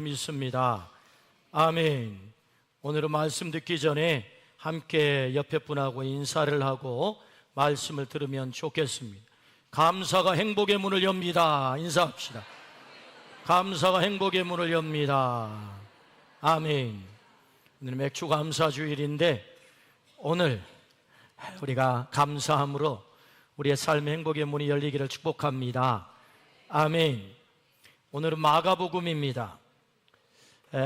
믿습니다. 아멘. 오늘은 말씀 듣기 전에 함께 옆에 분하고 인사를 하고 말씀을 들으면 좋겠습니다. 감사가 행복의 문을 엽니다. 인사합시다. 감사가 행복의 문을 엽니다. 아멘. 오늘 맥주 감사 주일인데 오늘 우리가 감사함으로 우리의 삶의 행복의 문이 열리기를 축복합니다. 아멘. 오늘은 마가복음입니다.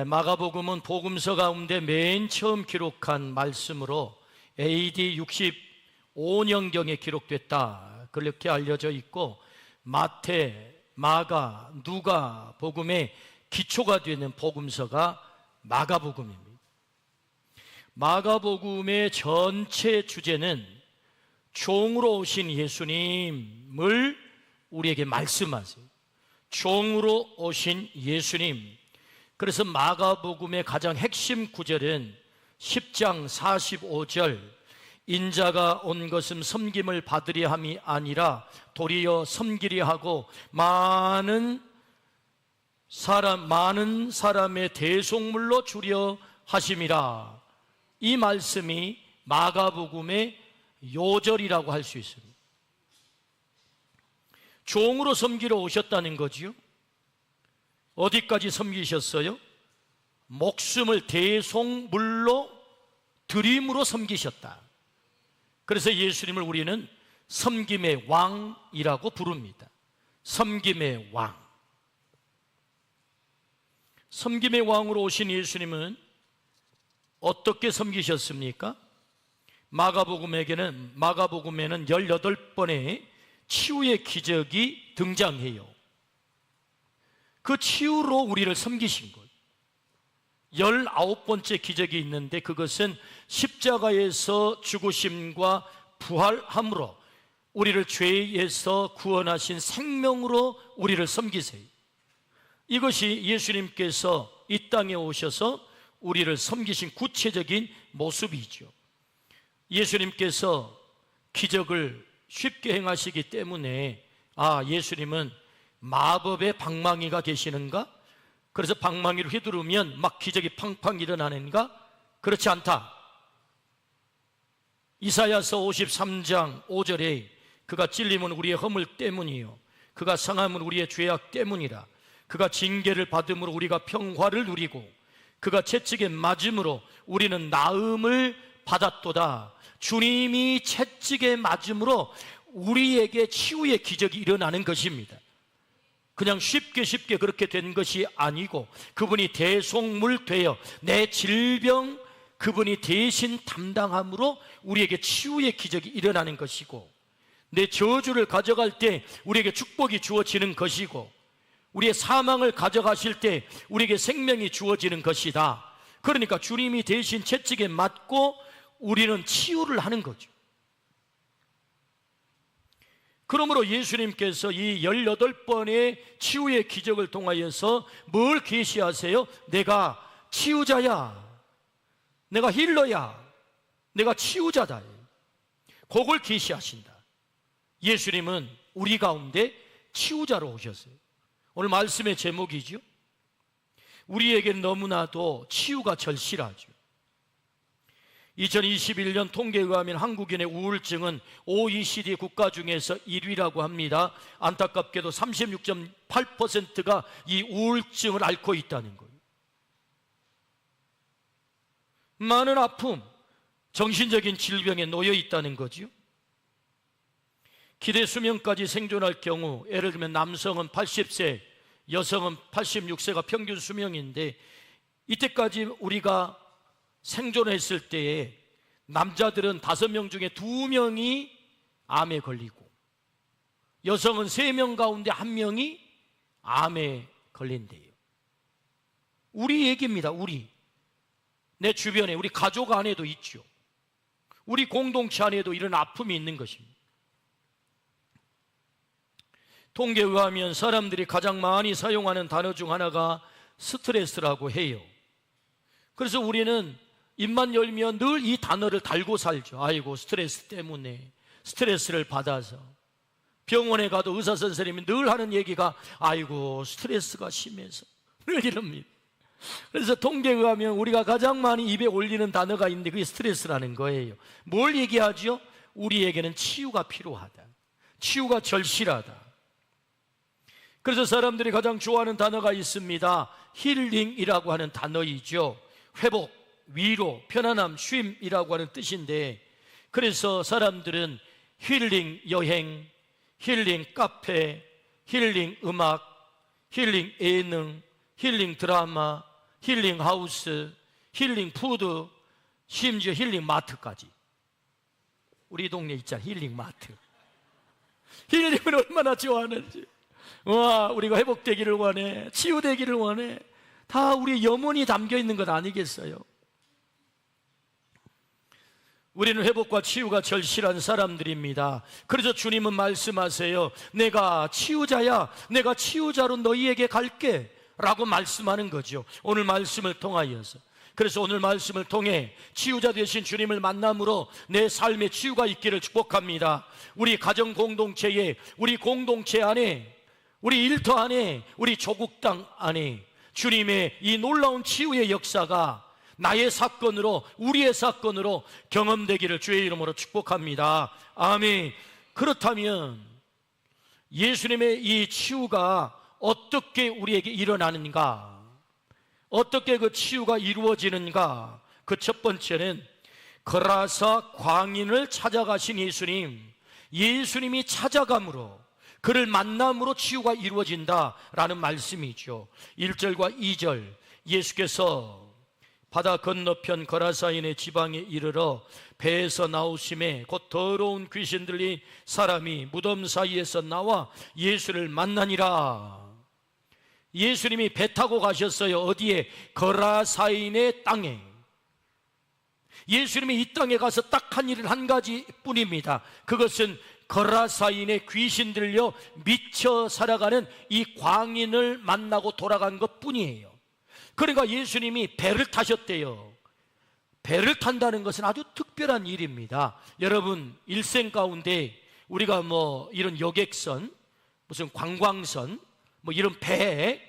마가복음은 복음서 가운데 맨 처음 기록한 말씀으로 AD 65년경에 기록됐다, 그렇게 알려져 있고, 마태, 마가, 누가 복음의 기초가 되는 복음서가 마가복음입니다. 마가복음의 전체 주제는 종으로 오신 예수님을 우리에게 말씀하세요. 종으로 오신 예수님. 그래서 마가복음의 가장 핵심 구절은 10장 45절, 인자가 온 것은 섬김을 받으려 함이 아니라 도리어 섬기려 하고 많은 사람의 대속물로 주려 하심이라. 이 말씀이 마가복음의 요절이라고 할 수 있습니다. 종으로 섬기러 오셨다는 거지요. 어디까지 섬기셨어요? 목숨을 대속물로 드림으로 섬기셨다. 그래서 예수님을 우리는 섬김의 왕이라고 부릅니다. 섬김의 왕. 섬김의 왕으로 오신 예수님은 어떻게 섬기셨습니까? 마가복음에는 18번의 치유의 기적이 등장해요. 그 치유로 우리를 섬기신 것. 19번째 기적이 있는데 그것은 십자가에서 죽으심과 부활함으로 우리를 죄에서 구원하신 생명으로 우리를 섬기세요. 이것이 예수님께서 이 땅에 오셔서 우리를 섬기신 구체적인 모습이죠. 예수님께서 기적을 쉽게 행하시기 때문에 예수님은 마법의 방망이가 계시는가? 그래서 방망이를 휘두르면 막 기적이 팡팡 일어나는가? 그렇지 않다. 이사야서 53장 5절에 그가 찔림은 우리의 허물 때문이요 그가 상함은 우리의 죄악 때문이라. 그가 징계를 받음으로 우리가 평화를 누리고 그가 채찍에 맞음으로 우리는 나음을 받았도다. 주님이 채찍에 맞음으로 우리에게 치유의 기적이 일어나는 것입니다. 그냥 쉽게 그렇게 된 것이 아니고 그분이 대속물 되어 내 질병 그분이 대신 담당함으로 우리에게 치유의 기적이 일어나는 것이고, 내 저주를 가져갈 때 우리에게 축복이 주어지는 것이고, 우리의 사망을 가져가실 때 우리에게 생명이 주어지는 것이다. 그러니까 주님이 대신 채찍에 맞고 우리는 치유를 하는 거죠. 그러므로 예수님께서 이 18번의 치유의 기적을 통하여서 뭘 계시하세요? 내가 치유자야, 내가 힐러야, 내가 치유자다. 그걸 계시하신다. 예수님은 우리 가운데 치유자로 오셨어요. 오늘 말씀의 제목이죠. 우리에겐 너무나도 치유가 절실하죠. 2021년 통계에 의하면 한국인의 우울증은 OECD 국가 중에서 1위라고 합니다. 안타깝게도 36.8%가 이 우울증을 앓고 있다는 거예요. 많은 아픔, 정신적인 질병에 놓여 있다는 거죠. 기대 수명까지 생존할 경우, 예를 들면 남성은 80세, 여성은 86세가 평균 수명인데, 이때까지 우리가 생존했을 때에 남자들은 5명 중에 2명이 암에 걸리고, 여성은 3명 가운데 1명이 암에 걸린대요. 우리 얘기입니다. 내 주변에, 우리 가족 안에도 있죠. 우리 공동체 안에도 이런 아픔이 있는 것입니다. 통계에 의하면 사람들이 가장 많이 사용하는 단어 중 하나가 스트레스라고 해요. 그래서 우리는 입만 열면 늘 이 단어를 달고 살죠. 아이고, 스트레스 때문에, 스트레스를 받아서. 병원에 가도 의사 선생님이 늘 하는 얘기가 아이고, 스트레스가 심해서. 늘 이럽니다. 그래서 통계에 가면 우리가 가장 많이 입에 올리는 단어가 있는데 그게 스트레스라는 거예요. 뭘 얘기하죠? 우리에게는 치유가 필요하다, 치유가 절실하다. 그래서 사람들이 가장 좋아하는 단어가 있습니다. 힐링이라고 하는 단어이죠. 회복, 위로, 편안함, 쉼이라고 하는 뜻인데, 그래서 사람들은 힐링 여행, 힐링 카페, 힐링 음악, 힐링 예능, 힐링 드라마, 힐링 하우스, 힐링 푸드, 심지어 힐링 마트까지. 우리 동네 있잖아, 힐링 마트. 힐링을 얼마나 좋아하는지. 와, 우리가 회복되기를 원해, 치유되기를 원해. 다 우리 염원이 담겨 있는 것 아니겠어요? 우리는 회복과 치유가 절실한 사람들입니다. 그래서 주님은 말씀하세요. 내가 치유자야, 내가 치유자로 너희에게 갈게 라고 말씀하는 거죠. 오늘 말씀을 통하여서. 그래서 오늘 말씀을 통해 치유자 되신 주님을 만남으로 내 삶에 치유가 있기를 축복합니다. 우리 가정 공동체에, 우리 공동체 안에, 우리 일터 안에, 우리 조국 땅 안에 주님의 이 놀라운 치유의 역사가 나의 사건으로, 우리의 사건으로 경험되기를 주의 이름으로 축복합니다. 아멘. 그렇다면 예수님의 이 치유가 어떻게 우리에게 일어나는가? 어떻게 그 치유가 이루어지는가? 그 첫 번째는 거라사 광인을 찾아가신 예수님, 예수님이 찾아감으로, 그를 만남으로 치유가 이루어진다라는 말씀이죠. 1절과 2절, 예수께서 바다 건너편 거라사인의 지방에 이르러 배에서 나오심에 곧 더러운 귀신 들린 사람이 무덤 사이에서 나와 예수를 만나니라. 예수님이 배 타고 가셨어요. 어디에? 거라사인의 땅에. 예수님이 이 땅에 가서 딱 한 일을 한 가지 뿐입니다. 그것은 거라사인의 귀신 들려 미쳐 살아가는 이 광인을 만나고 돌아간 것 뿐이에요. 그러니까 예수님이 배를 타셨대요. 배를 탄다는 것은 아주 특별한 일입니다. 여러분, 일생 가운데 우리가 뭐 이런 여객선, 무슨 관광선, 뭐 이런 배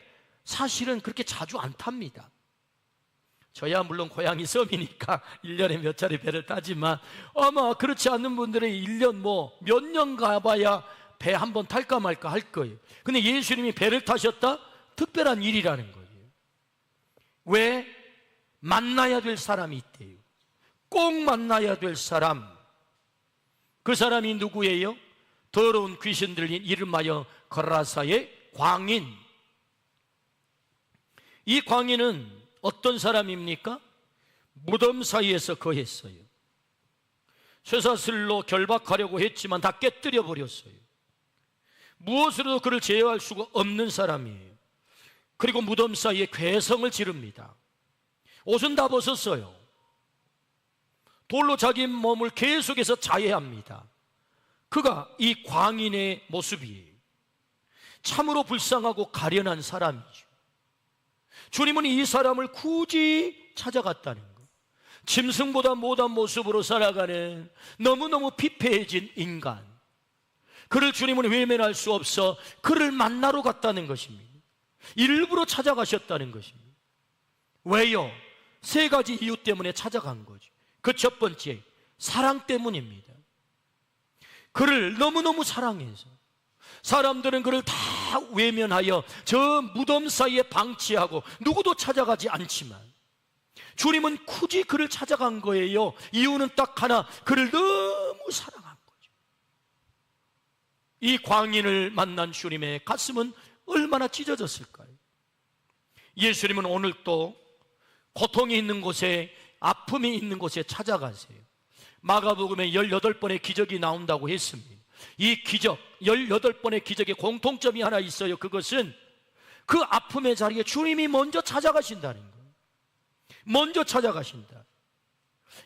사실은 그렇게 자주 안 탑니다. 저야 물론 고향이 섬이니까 1년에 몇 차례 배를 타지만 아마 그렇지 않는 분들은 1년 뭐 몇 년 가봐야 배 한 번 탈까 말까 할 거예요. 근데 예수님이 배를 타셨다? 특별한 일이라는 거예요. 왜? 만나야 될 사람이 있대요. 꼭 만나야 될 사람. 그 사람이 누구예요? 더러운 귀신 들린 이름하여 거라사의 광인. 이 광인은 어떤 사람입니까? 무덤 사이에서 거했어요. 쇠사슬로 결박하려고 했지만 다 깨뜨려 버렸어요. 무엇으로도 그를 제어할 수가 없는 사람이에요. 그리고 무덤 사이에 괴성을 지릅니다. 옷은 다 벗었어요. 돌로 자기 몸을 계속해서 자해합니다. 그가 이 광인의 모습이에요. 참으로 불쌍하고 가련한 사람이죠. 주님은 이 사람을 굳이 찾아갔다는 것. 짐승보다 못한 모습으로 살아가는 너무너무 피폐해진 인간, 그를 주님은 외면할 수 없어 그를 만나러 갔다는 것입니다. 일부러 찾아가셨다는 것입니다. 왜요? 세 가지 이유 때문에 찾아간 거죠. 그 첫 번째, 사랑 때문입니다. 그를 너무너무 사랑해서. 사람들은 그를 다 외면하여 저 무덤 사이에 방치하고 누구도 찾아가지 않지만 주님은 굳이 그를 찾아간 거예요. 이유는 딱 하나, 그를 너무 사랑한 거죠. 이 광인을 만난 주님의 가슴은 얼마나 찢어졌을까요? 예수님은 오늘 또 고통이 있는 곳에, 아픔이 있는 곳에 찾아가세요. 마가복음에 18번의 기적이 나온다고 했습니다. 이 기적, 18번의 기적의 공통점이 하나 있어요. 그것은 그 아픔의 자리에 주님이 먼저 찾아가신다는 거예요. 먼저 찾아가신다.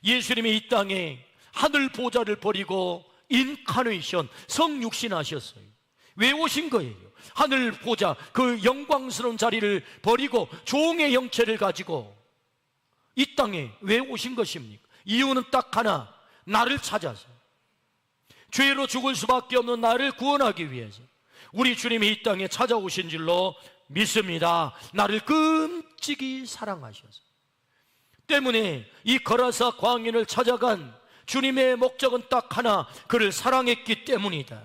예수님이 이 땅에 하늘 보좌를 버리고 인카네이션, 성육신하셨어요. 왜 오신 거예요? 하늘 보좌, 그 영광스러운 자리를 버리고 종의 형체를 가지고 이 땅에 왜 오신 것입니까? 이유는 딱 하나, 나를 찾아서, 죄로 죽을 수밖에 없는 나를 구원하기 위해서 우리 주님이 이 땅에 찾아오신 줄로 믿습니다. 나를 끔찍이 사랑하셔서. 때문에 이 거라사 광인을 찾아간 주님의 목적은 딱 하나, 그를 사랑했기 때문이다.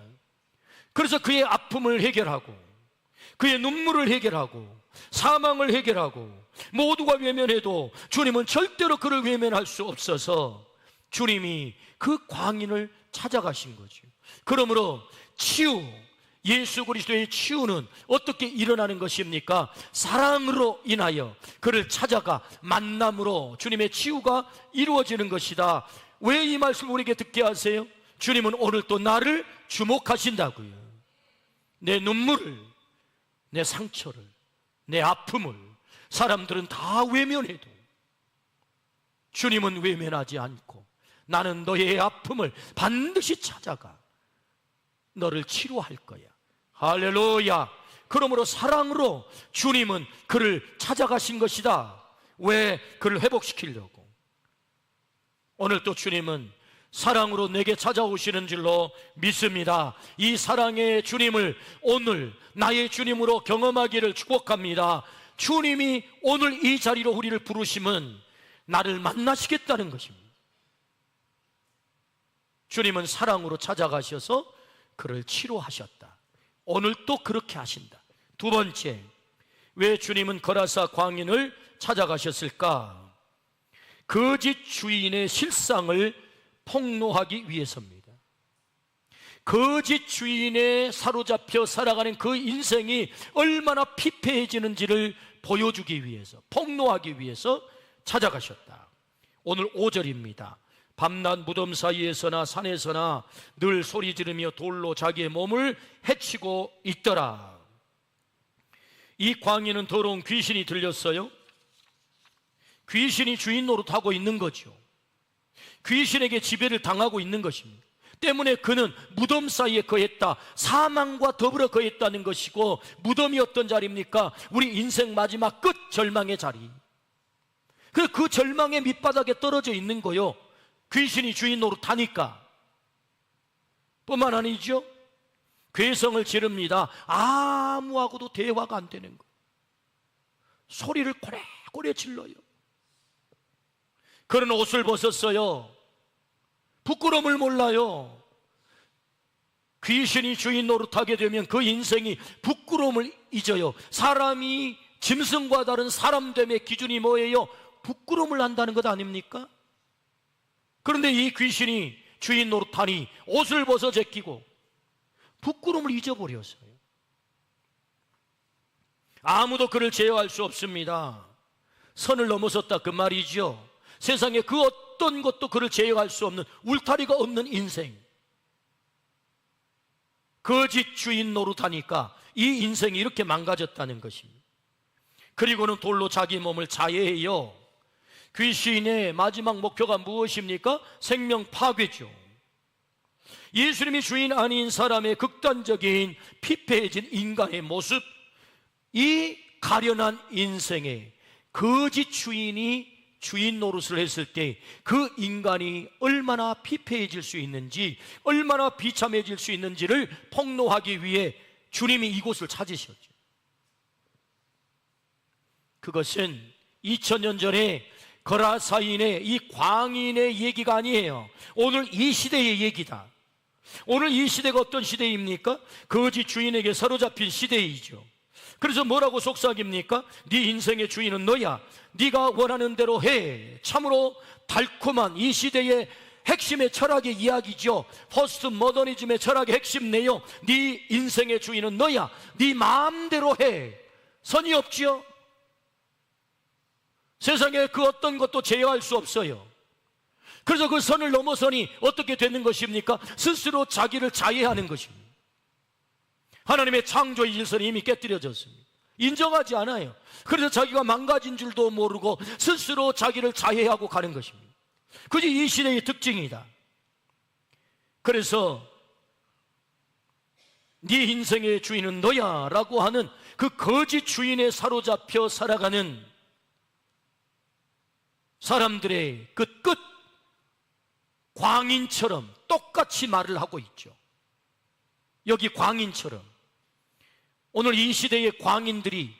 그래서 그의 아픔을 해결하고, 그의 눈물을 해결하고, 사망을 해결하고, 모두가 외면해도 주님은 절대로 그를 외면할 수 없어서 주님이 그 광인을 찾아가신 거죠. 그러므로 치유, 예수 그리스도의 치유는 어떻게 일어나는 것입니까? 사랑으로 인하여 그를 찾아가 만남으로 주님의 치유가 이루어지는 것이다. 왜 이 말씀을 우리에게 듣게 하세요? 주님은 오늘 또 나를 주목하신다고요. 내 눈물을, 내 상처를, 내 아픔을 사람들은 다 외면해도 주님은 외면하지 않고, 나는 너의 아픔을 반드시 찾아가 너를 치료할 거야. 할렐루야. 그러므로 사랑으로 주님은 그를 찾아가신 것이다. 왜? 그를 회복시키려고. 오늘 또 주님은 사랑으로 내게 찾아오시는 줄로 믿습니다. 이 사랑의 주님을 오늘 나의 주님으로 경험하기를 축복합니다. 주님이 오늘 이 자리로 우리를 부르심은 나를 만나시겠다는 것입니다. 주님은 사랑으로 찾아가셔서 그를 치료하셨다. 오늘 또 그렇게 하신다. 두 번째, 왜 주님은 거라사 광인을 찾아가셨을까? 거짓 주인의 실상을 폭로하기 위해서입니다. 거짓 주인에 사로잡혀 살아가는 그 인생이 얼마나 피폐해지는지를 보여주기 위해서, 폭로하기 위해서 찾아가셨다. 오늘 5절입니다. 밤낮 무덤 사이에서나 산에서나 늘 소리 지르며 돌로 자기의 몸을 해치고 있더라. 이 광인은 더러운 귀신이 들렸어요. 귀신이 주인 노릇하고 있는 거죠. 귀신에게 지배를 당하고 있는 것입니다. 때문에 그는 무덤 사이에 거했다. 사망과 더불어 거했다는 것이고, 무덤이 어떤 자리입니까? 우리 인생 마지막 끝 절망의 자리. 그 절망의 밑바닥에 떨어져 있는 거요. 귀신이 주인 노릇하니까. 뿐만 아니죠, 괴성을 지릅니다. 아무하고도 대화가 안 되는 거. 소리를 고래고래 질러요. 그런 옷을 벗었어요. 부끄러움을 몰라요. 귀신이 주인 노릇하게 되면 그 인생이 부끄러움을 잊어요. 사람이 짐승과 다른 사람됨의 기준이 뭐예요? 부끄러움을 한다는 것 아닙니까? 그런데 이 귀신이 주인 노릇하니 옷을 벗어 제끼고 부끄러움을 잊어버렸어요. 아무도 그를 제어할 수 없습니다. 선을 넘어섰다 그 말이죠. 세상에 그 어떤 것도 그를 제어할 수 없는, 울타리가 없는 인생. 거짓 주인 노릇하니까 이 인생이 이렇게 망가졌다는 것입니다. 그리고는 돌로 자기 몸을 자해해요. 귀신의 마지막 목표가 무엇입니까? 생명 파괴죠. 예수님이 주인 아닌 사람의 극단적인 피폐해진 인간의 모습, 이 가련한 인생에 거짓 주인이 주인 노릇을 했을 때 그 인간이 얼마나 피폐해질 수 있는지, 얼마나 비참해질 수 있는지를 폭로하기 위해 주님이 이곳을 찾으셨죠. 그것은 2000년 전에 거라사인의 이 광인의 얘기가 아니에요. 오늘 이 시대의 얘기다. 오늘 이 시대가 어떤 시대입니까? 거짓 주인에게 사로잡힌 시대이죠. 그래서 뭐라고 속삭입니까? 네 인생의 주인은 너야. 네가 원하는 대로 해. 참으로 달콤한 이 시대의 핵심의 철학의 이야기죠. 포스트 모더니즘의 철학의 핵심네요. 네 인생의 주인은 너야. 네 마음대로 해. 선이 없지요? 세상에 그 어떤 것도 제어할 수 없어요. 그래서 그 선을 넘어서니 어떻게 되는 것입니까? 스스로 자기를 자해하는 것입니다. 하나님의 창조의 질서는 이미 깨뜨려졌습니다. 인정하지 않아요. 그래서 자기가 망가진 줄도 모르고 스스로 자기를 자해하고 가는 것입니다. 그게 이 시대의 특징이다. 그래서 네 인생의 주인은 너야 라고 하는 그 거짓 주인에 사로잡혀 살아가는 사람들의 그 끝, 광인처럼 똑같이 말을 하고 있죠. 여기 광인처럼 오늘 이 시대의 광인들이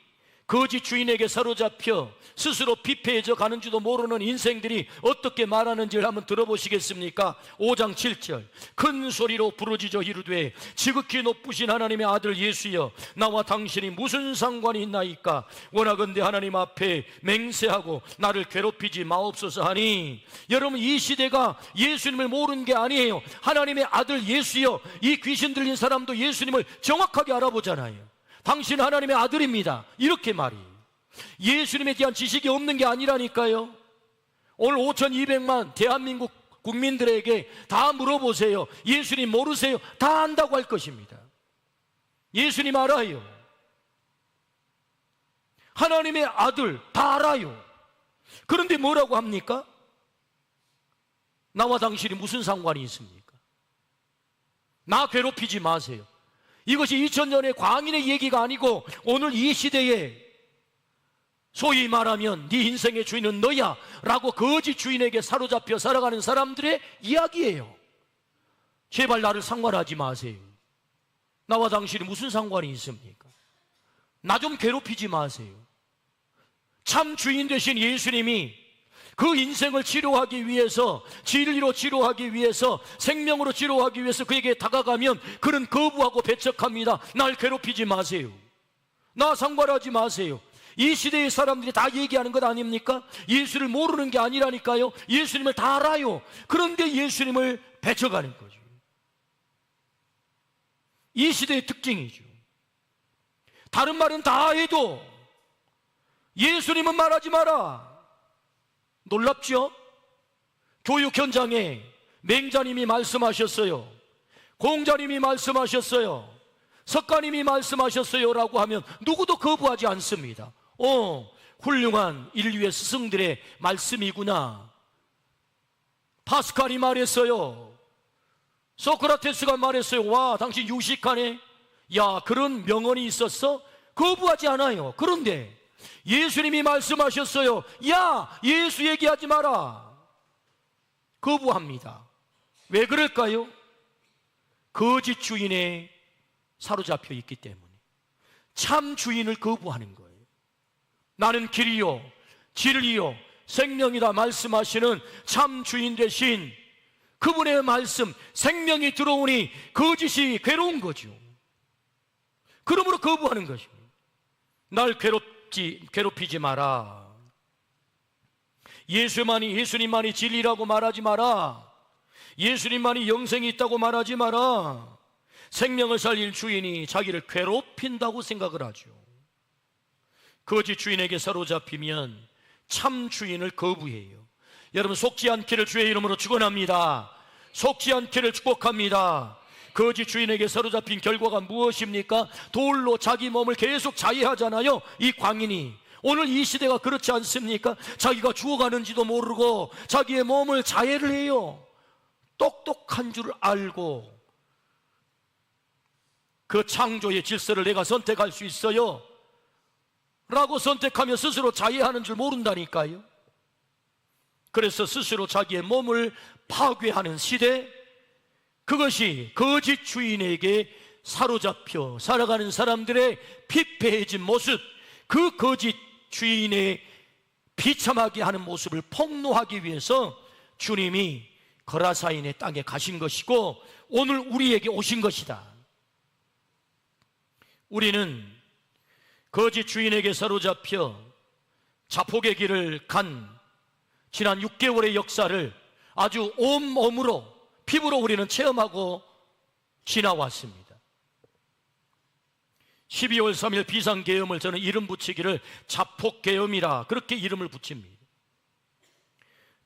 거짓 주인에게 사로잡혀 스스로 피폐해져 가는지도 모르는 인생들이 어떻게 말하는지를 한번 들어보시겠습니까? 5장 7절 큰 소리로 부르짖어 이르되 지극히 높으신 하나님의 아들 예수여 나와 당신이 무슨 상관이 있나이까? 원하건대 하나님 앞에 맹세하고 나를 괴롭히지 마옵소서 하니, 여러분 이 시대가 예수님을 모르는 게 아니에요. 하나님의 아들 예수여, 이 귀신 들린 사람도 예수님을 정확하게 알아보잖아요. 당신 하나님의 아들입니다, 이렇게 말이. 예수님에 대한 지식이 없는 게 아니라니까요. 오늘 5,200만 대한민국 국민들에게 다 물어보세요. 예수님 모르세요? 다 안다고 할 것입니다. 예수님 알아요. 하나님의 아들 다 알아요. 그런데 뭐라고 합니까? 나와 당신이 무슨 상관이 있습니까? 나 괴롭히지 마세요. 이것이 2000년의 광인의 얘기가 아니고 오늘 이 시대에 소위 말하면 네 인생의 주인은 너야 라고 거짓 주인에게 사로잡혀 살아가는 사람들의 이야기예요. 제발 나를 상관하지 마세요. 나와 당신이 무슨 상관이 있습니까? 나 좀 괴롭히지 마세요. 참 주인 되신 예수님이 그 인생을 치료하기 위해서, 진리로 치료하기 위해서, 생명으로 치료하기 위해서 그에게 다가가면 그는 거부하고 배척합니다. 날 괴롭히지 마세요. 나 상관하지 마세요. 이 시대의 사람들이 다 얘기하는 것 아닙니까? 예수를 모르는 게 아니라니까요. 예수님을 다 알아요. 그런데 예수님을 배척하는 거죠. 이 시대의 특징이죠. 다른 말은 다 해도 예수님은 말하지 마라. 놀랍죠? 교육 현장에 맹자님이 말씀하셨어요. 공자님이 말씀하셨어요. 석가님이 말씀하셨어요 라고 하면 누구도 거부하지 않습니다. 훌륭한 인류의 스승들의 말씀이구나. 파스칼이 말했어요. 소크라테스가 말했어요. 와, 당신 유식하네. 야, 그런 명언이 있었어? 거부하지 않아요. 그런데 예수님이 말씀하셨어요. 야, 예수 얘기하지 마라. 거부합니다. 왜 그럴까요? 거짓 주인에 사로잡혀 있기 때문에. 참 주인을 거부하는 거예요. 나는 길이요 진리요 생명이다 말씀하시는 참 주인 되신 그분의 말씀, 생명이 들어오니 거짓이 괴로운 거죠. 그러므로 거부하는 것입니다. 날 괴롭히지 마라. 예수님만이 진리라고 말하지 마라. 예수님만이 영생이 있다고 말하지 마라. 생명을 살릴 주인이 자기를 괴롭힌다고 생각을 하죠. 거짓 주인에게 사로잡히면 참 주인을 거부해요. 여러분, 속지 않기를 주의 이름으로 축원합니다. 속지 않기를 축복합니다. 거짓 주인에게 사로잡힌 결과가 무엇입니까? 돌로 자기 몸을 계속 자해하잖아요, 이 광인이. 오늘 이 시대가 그렇지 않습니까? 자기가 죽어가는지도 모르고 자기의 몸을 자해를 해요. 똑똑한 줄 알고 그 창조의 질서를 내가 선택할 수 있어요 라고 선택하며 스스로 자해하는 줄 모른다니까요. 그래서 스스로 자기의 몸을 파괴하는 시대, 그것이 거짓 주인에게 사로잡혀 살아가는 사람들의 피폐해진 모습, 그 거짓 주인의 비참하게 하는 모습을 폭로하기 위해서 주님이 거라사인의 땅에 가신 것이고 오늘 우리에게 오신 것이다. 우리는 거짓 주인에게 사로잡혀 자폭의 길을 간 지난 6개월의 역사를 아주 온몸으로, 피부로 우리는 체험하고 지나왔습니다. 12월 3일 비상계엄을 저는 이름 붙이기를 자폭계엄이라 그렇게 이름을 붙입니다.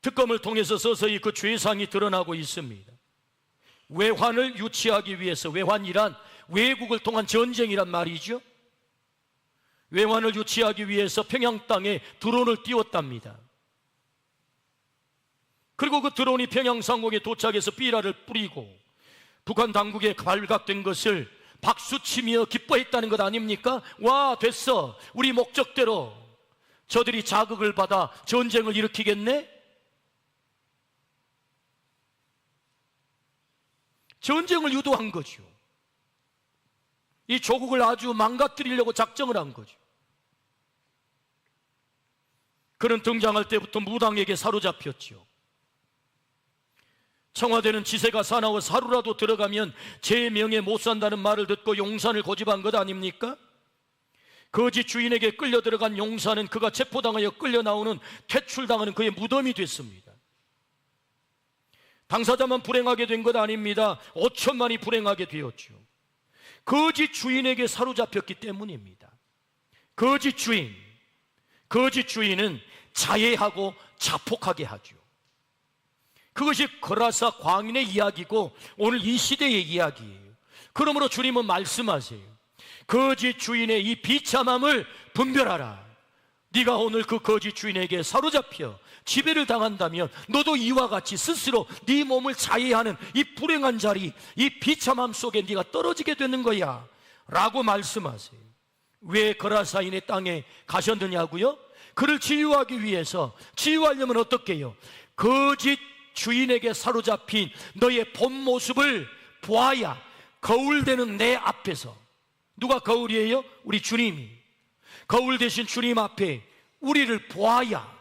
특검을 통해서 서서히 그 죄상이 드러나고 있습니다. 외환을 유치하기 위해서, 외환이란 외국을 통한 전쟁이란 말이죠. 외환을 유치하기 위해서 평양 땅에 드론을 띄웠답니다. 그리고 그 드론이 평양 상공에 도착해서 삐라를 뿌리고 북한 당국에 발각된 것을 박수치며 기뻐했다는 것 아닙니까? 와, 됐어, 우리 목적대로 저들이 자극을 받아 전쟁을 일으키겠네? 전쟁을 유도한 거죠. 이 조국을 아주 망가뜨리려고 작정을 한 거죠. 그는 등장할 때부터 무당에게 사로잡혔죠. 청와대는 지세가 사나워 하루라도 들어가면 제 명예 못 산다는 말을 듣고 용산을 고집한 것 아닙니까? 거짓 주인에게 끌려 들어간 용산은 그가 체포당하여 끌려 나오는 퇴출당하는 그의 무덤이 됐습니다. 당사자만 불행하게 된 것 아닙니다. 5천만이 불행하게 되었죠. 거짓 주인에게 사로잡혔기 때문입니다. 거짓 주인은 자해하고 자폭하게 하죠. 그것이 거라사 광인의 이야기고 오늘 이 시대의 이야기예요. 그러므로 주님은 말씀하세요. 거짓 주인의 이 비참함을 분별하라. 네가 오늘 그 거짓 주인에게 사로잡혀 지배를 당한다면 너도 이와 같이 스스로 네 몸을 자해하는 이 불행한 자리, 이 비참함 속에 네가 떨어지게 되는 거야 라고 말씀하세요. 왜 거라사인의 땅에 가셨느냐고요? 그를 치유하기 위해서. 치유하려면 어떻게 해요? 거짓 주인에게 사로잡힌 너의 본 모습을 보아야 거울되는 내 앞에서. 누가 거울이에요? 우리 주님이. 거울 대신 주님 앞에 우리를 보아야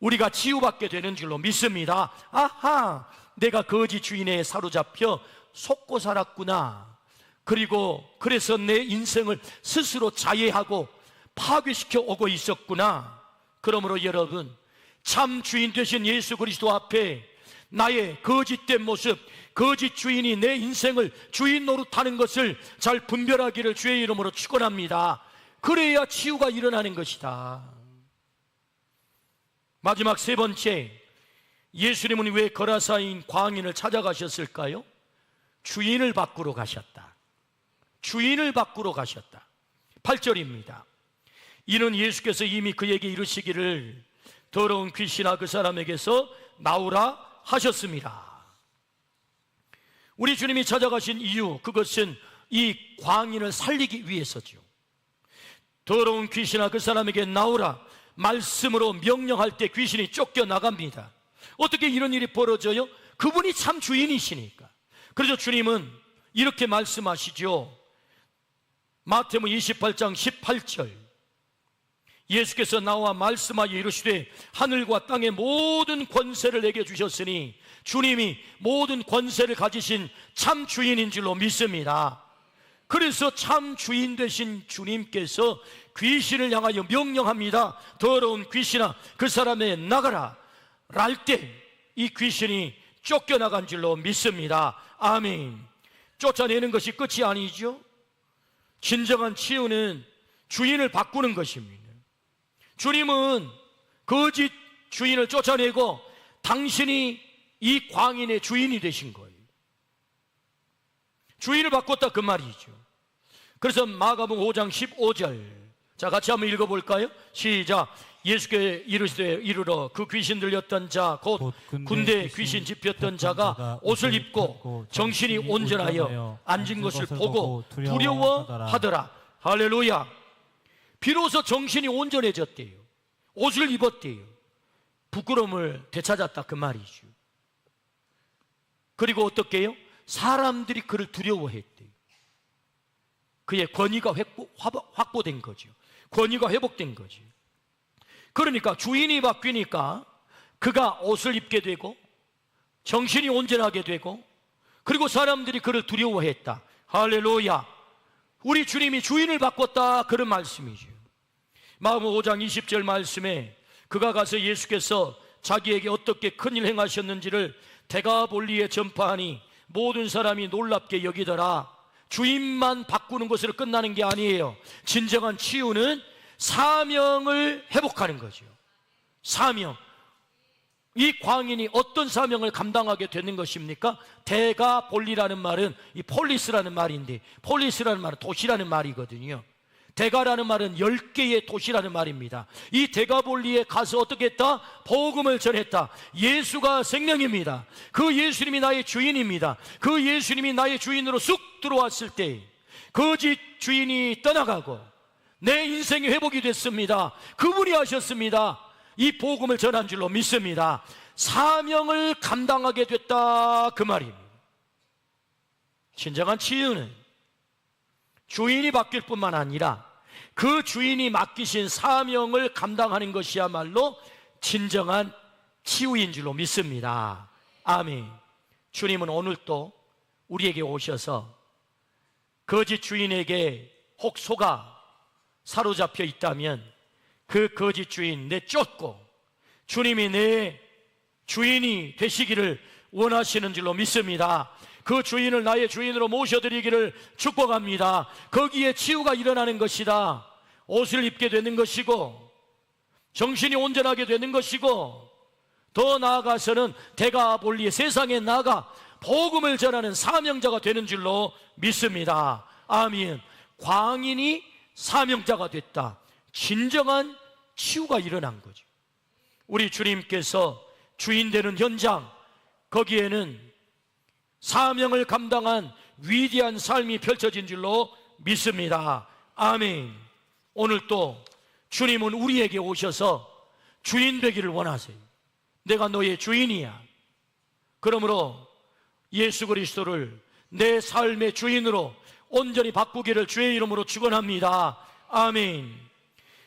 우리가 치유받게 되는 줄로 믿습니다. 아하, 내가 거짓 주인에 사로잡혀 속고 살았구나. 그리고 그래서 내 인생을 스스로 자해하고 파괴시켜 오고 있었구나. 그러므로 여러분, 참 주인 되신 예수 그리스도 앞에 나의 거짓된 모습, 거짓 주인이 내 인생을 주인 노릇하는 것을 잘 분별하기를 주의 이름으로 축원합니다. 그래야 치유가 일어나는 것이다. 마지막 세 번째, 예수님은 왜 거라사인 광인을 찾아가셨을까요? 주인을 바꾸러 가셨다. 주인을 바꾸러 가셨다. 8절입니다. 이는 예수께서 이미 그에게 이르시기를 더러운 귀신아 그 사람에게서 나오라 하셨습니다. 우리 주님이 찾아가신 이유, 그것은 이 광인을 살리기 위해서죠. 더러운 귀신아 그 사람에게 나오라 말씀으로 명령할 때 귀신이 쫓겨나갑니다. 어떻게 이런 일이 벌어져요? 그분이 참 주인이시니까. 그래서 주님은 이렇게 말씀하시죠. 마태복음 28장 18절, 예수께서 나와 말씀하여 이르시되 하늘과 땅의 모든 권세를 내게 주셨으니 주님이 모든 권세를 가지신 참 주인인 줄로 믿습니다. 그래서 참 주인 되신 주님께서 귀신을 향하여 명령합니다. 더러운 귀신아 그 사람에 나가라 랄 때 이 귀신이 쫓겨나간 줄로 믿습니다. 아멘. 쫓아내는 것이 끝이 아니죠. 진정한 치유는 주인을 바꾸는 것입니다. 주님은 거짓 주인을 쫓아내고 당신이 이 광인의 주인이 되신 거예요. 주인을 바꿨다 그 말이죠. 그래서 마가복음 5장 15절, 자 같이 한번 읽어볼까요? 시작. 예수께 이르시되 이르러 그 귀신 들렸던 자 곧 군대 귀신 집혔던 자가 옷을 입고 정신이 온전하여 앉은 것을 보고 두려워하더라. 할렐루야. 비로소 정신이 온전해졌대요. 옷을 입었대요. 부끄러움을 되찾았다 그 말이죠. 그리고 어떻게 해요? 사람들이 그를 두려워했대요. 그의 권위가 확보된 거죠. 권위가 회복된 거죠. 그러니까 주인이 바뀌니까 그가 옷을 입게 되고 정신이 온전하게 되고 그리고 사람들이 그를 두려워했다. 할렐루야. 우리 주님이 주인을 바꿨다 그런 말씀이죠. 마가복음 5장 20절 말씀에 그가 가서 예수께서 자기에게 어떻게 큰일 행하셨는지를 데가볼리에 전파하니 모든 사람이 놀랍게 여기더라. 주인만 바꾸는 것으로 끝나는 게 아니에요. 진정한 치유는 사명을 회복하는 거죠. 사명. 이 광인이 어떤 사명을 감당하게 되는 것입니까? 데가볼리라는 말은 이 폴리스라는 말인데, 폴리스라는 말은 도시라는 말이거든요. 데가라는 말은 10개의 도시라는 말입니다. 이 데가볼리에 가서 어떻게 했다? 복음을 전했다. 예수가 생명입니다. 그 예수님이 나의 주인입니다. 그 예수님이 나의 주인으로 쑥 들어왔을 때 거짓 주인이 떠나가고 내 인생이 회복이 됐습니다. 그분이 하셨습니다. 이 복음을 전한 줄로 믿습니다. 사명을 감당하게 됐다 그 말입니다. 진정한 치유는 주인이 바뀔 뿐만 아니라 그 주인이 맡기신 사명을 감당하는 것이야말로 진정한 치유인 줄로 믿습니다. 아멘. 주님은 오늘 또 우리에게 오셔서 거짓 주인에게 혹 속아 사로잡혀 있다면 그 거짓 주인 내쫓고 주님이 내 주인이 되시기를 원하시는 줄로 믿습니다. 그 주인을 나의 주인으로 모셔드리기를 축복합니다. 거기에 치유가 일어나는 것이다. 옷을 입게 되는 것이고 정신이 온전하게 되는 것이고 더 나아가서는 대가볼리의 세상에 나가 복음을 전하는 사명자가 되는 줄로 믿습니다. 아멘. 광인이 사명자가 됐다. 진정한 치유가 일어난 거죠. 우리 주님께서 주인 되는 현장, 거기에는 사명을 감당한 위대한 삶이 펼쳐진 줄로 믿습니다. 아멘. 오늘 또 주님은 우리에게 오셔서 주인 되기를 원하세요. 내가 너의 주인이야. 그러므로 예수 그리스도를 내 삶의 주인으로 온전히 바꾸기를 주의 이름으로 축원합니다. 아멘.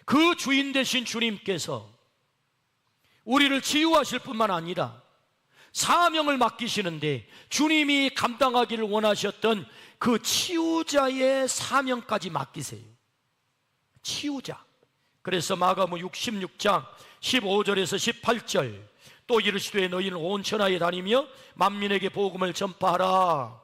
그 주인 되신 주님께서 우리를 치유하실 뿐만 아니라 사명을 맡기시는데 주님이 감당하기를 원하셨던 그 치유자의 사명까지 맡기세요. 치유자. 그래서 마가복음 66장 15절에서 18절 또 이르시되 너희는 온 천하에 다니며 만민에게 복음을 전파하라.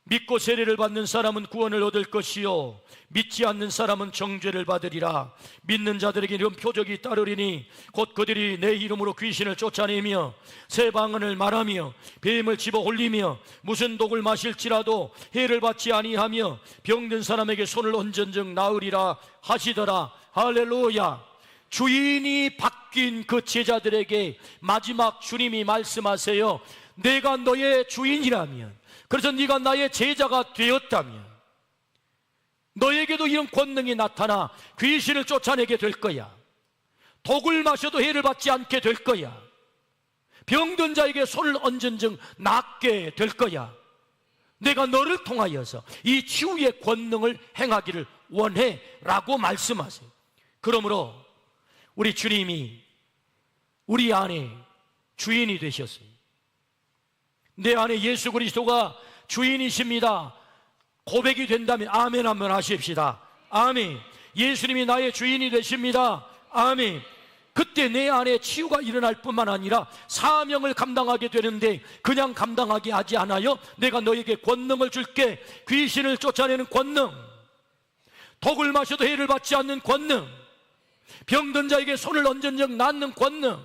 믿고 세례를 받는 사람은 구원을 얻을 것이요 믿지 않는 사람은 정죄를 받으리라. 믿는 자들에게 이런 표적이 따르리니 곧 그들이 내 이름으로 귀신을 쫓아내며 새 방언을 말하며 뱀을 집어 올리며 무슨 독을 마실지라도 해를 받지 아니하며 병든 사람에게 손을 얹은즉 나으리라 하시더라. 할렐루야. 주인이 바뀐 그 제자들에게 마지막 주님이 말씀하세요. 내가 너의 주인이라면, 그래서 네가 나의 제자가 되었다면 너에게도 이런 권능이 나타나 귀신을 쫓아내게 될 거야. 독을 마셔도 해를 받지 않게 될 거야. 병든 자에게 손을 얹은 즉 낫게 될 거야. 내가 너를 통하여서 이 치유의 권능을 행하기를 원해 라고 말씀하세요. 그러므로 우리 주님이 우리 안에 주인이 되셨어요. 내 안에 예수 그리스도가 주인이십니다. 고백이 된다면 아멘 한번 하십시다. 아멘. 예수님이 나의 주인이 되십니다. 아멘. 그때 내 안에 치유가 일어날 뿐만 아니라 사명을 감당하게 되는데 그냥 감당하게 하지 않아요. 내가 너에게 권능을 줄게. 귀신을 쫓아내는 권능, 독을 마셔도 해를 받지 않는 권능, 병든 자에게 손을 얹은 적 낫는 권능,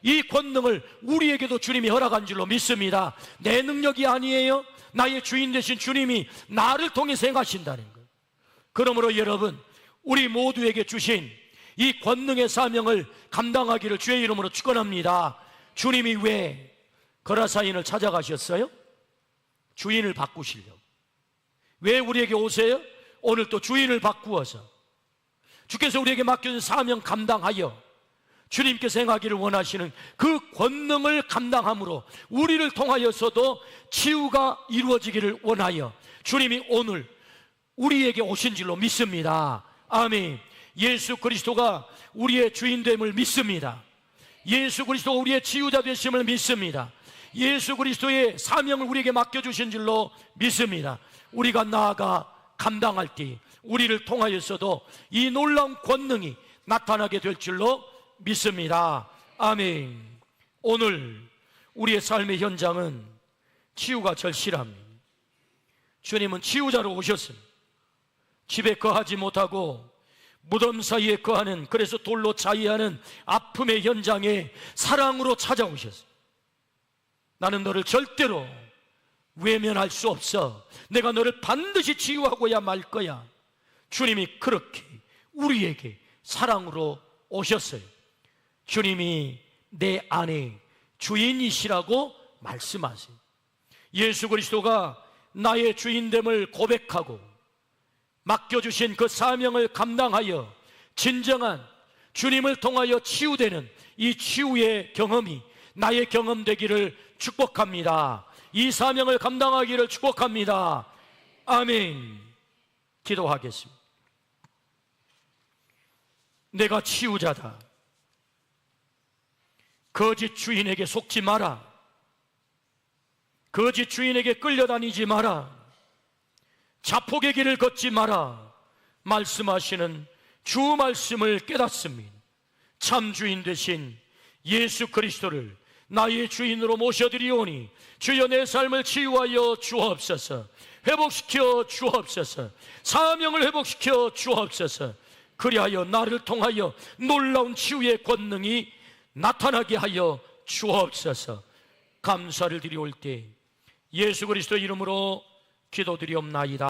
이 권능을 우리에게도 주님이 허락한 줄로 믿습니다. 내 능력이 아니에요. 나의 주인 되신 주님이 나를 통해서 행하신다는 거예요. 그러므로 여러분, 우리 모두에게 주신 이 권능의 사명을 감당하기를 주의 이름으로 축원합니다. 주님이 왜 거라사인을 찾아가셨어요? 주인을 바꾸시려고. 왜 우리에게 오세요? 오늘 또 주인을 바꾸어서 주께서 우리에게 맡겨준 사명 감당하여 주님께서 행하기를 원하시는 그 권능을 감당함으로 우리를 통하여서도 치유가 이루어지기를 원하여 주님이 오늘 우리에게 오신 줄로 믿습니다. 아멘. 예수 그리스도가 우리의 주인됨을 믿습니다. 예수 그리스도가 우리의 치유자 되심을 믿습니다. 예수 그리스도의 사명을 우리에게 맡겨주신 줄로 믿습니다. 우리가 나아가 감당할 때 우리를 통하여서도 이 놀라운 권능이 나타나게 될 줄로 믿습니다. 아멘. 오늘 우리의 삶의 현장은 치유가 절실합니다. 주님은 치유자로 오셨습니다. 집에 거하지 못하고 무덤 사이에 거하는, 그래서 돌로 자위하는 아픔의 현장에 사랑으로 찾아오셨습니다. 나는 너를 절대로 외면할 수 없어. 내가 너를 반드시 치유하고야 말 거야. 주님이 그렇게 우리에게 사랑으로 오셨어요. 주님이 내 안에 주인이시라고 말씀하세요. 예수 그리스도가 나의 주인됨을 고백하고 맡겨주신 그 사명을 감당하여 진정한 주님을 통하여 치유되는 이 치유의 경험이 나의 경험 되기를 축복합니다. 이 사명을 감당하기를 축복합니다. 아멘. 기도하겠습니다. 내가 치유자다. 거짓 주인에게 속지 마라. 거짓 주인에게 끌려다니지 마라. 자폭의 길을 걷지 마라. 말씀하시는 주 말씀을 깨닫습니다. 참 주인 되신 예수 그리스도를 나의 주인으로 모셔드리오니 주여 내 삶을 치유하여 주옵소서. 회복시켜 주옵소서. 사명을 회복시켜 주옵소서. 그리하여 나를 통하여 놀라운 치유의 권능이 나타나게 하여 주옵소서. 감사를 드리올 때 예수 그리스도 이름으로 기도드리옵나이다.